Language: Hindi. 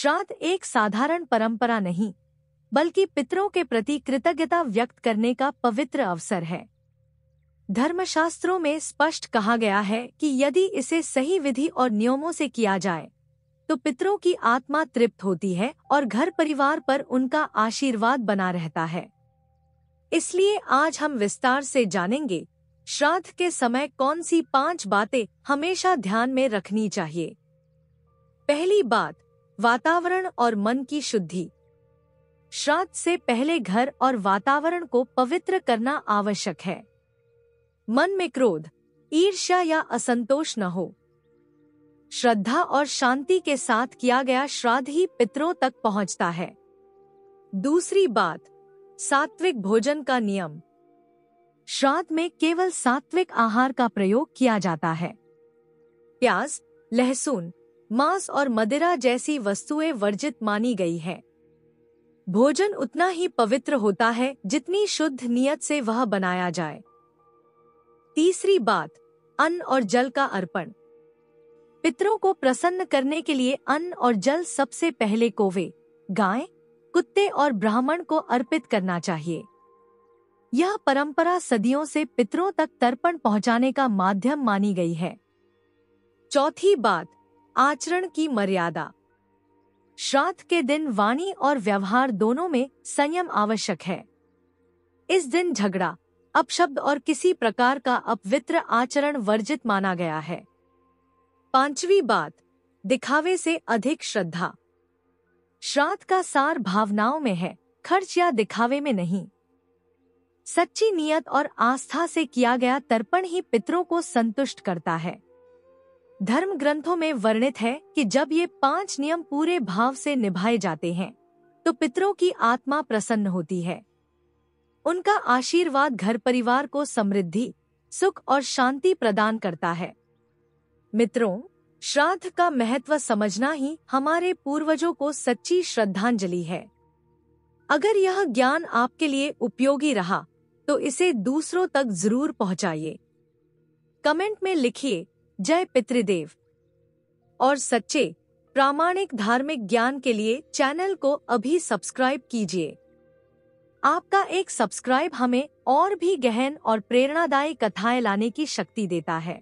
श्राद्ध एक साधारण परंपरा नहीं, बल्कि पितरों के प्रति कृतज्ञता व्यक्त करने का पवित्र अवसर है। धर्मशास्त्रों में स्पष्ट कहा गया है कि यदि इसे सही विधि और नियमों से किया जाए तो पितरों की आत्मा तृप्त होती है और घर परिवार पर उनका आशीर्वाद बना रहता है। इसलिए आज हम विस्तार से जानेंगे श्राद्ध के समय कौन सी 5 बातें हमेशा ध्यान में रखनी चाहिए। पहली बात, वातावरण और मन की शुद्धि। श्राद्ध से पहले घर और वातावरण को पवित्र करना आवश्यक है। मन में क्रोध, ईर्ष्या या असंतोष न हो। श्रद्धा और शांति के साथ किया गया श्राद्ध ही पितरों तक पहुंचता है। दूसरी बात, सात्विक भोजन का नियम। श्राद्ध में केवल सात्विक आहार का प्रयोग किया जाता है। प्याज, लहसुन, मांस और मदिरा जैसी वस्तुएं वर्जित मानी गई है। भोजन उतना ही पवित्र होता है जितनी शुद्ध नियत से वह बनाया जाए। तीसरी बात, अन्न और जल का अर्पण। पितरों को प्रसन्न करने के लिए अन्न और जल सबसे पहले कौवे, गाय, कुत्ते और ब्राह्मण को अर्पित करना चाहिए। यह परंपरा सदियों से पितरों तक तर्पण पहुंचाने का माध्यम मानी गई है। चौथी बात, आचरण की मर्यादा। श्राद्ध के दिन वाणी और व्यवहार दोनों में संयम आवश्यक है। इस दिन झगड़ा, अपशब्द और किसी प्रकार का अपवित्र आचरण वर्जित माना गया है। पांचवी बात, दिखावे से अधिक श्रद्धा। श्राद्ध का सार भावनाओं में है, खर्च या दिखावे में नहीं। सच्ची नियत और आस्था से किया गया तर्पण ही पितरों को संतुष्ट करता है। धर्म ग्रंथों में वर्णित है कि जब ये 5 नियम पूरे भाव से निभाए जाते हैं तो पितरों की आत्मा प्रसन्न होती है। उनका आशीर्वाद घर परिवार को समृद्धि, सुख और शांति प्रदान करता है। मित्रों, श्राद्ध का महत्व समझना ही हमारे पूर्वजों को सच्ची श्रद्धांजलि है। अगर यह ज्ञान आपके लिए उपयोगी रहा तो इसे दूसरों तक जरूर पहुंचाइए। कमेंट में लिखिए जय पितृदेव। और सच्चे प्रामाणिक धार्मिक ज्ञान के लिए चैनल को अभी सब्सक्राइब कीजिए। आपका एक सब्सक्राइब हमें और भी गहन और प्रेरणादायी कथाएं लाने की शक्ति देता है।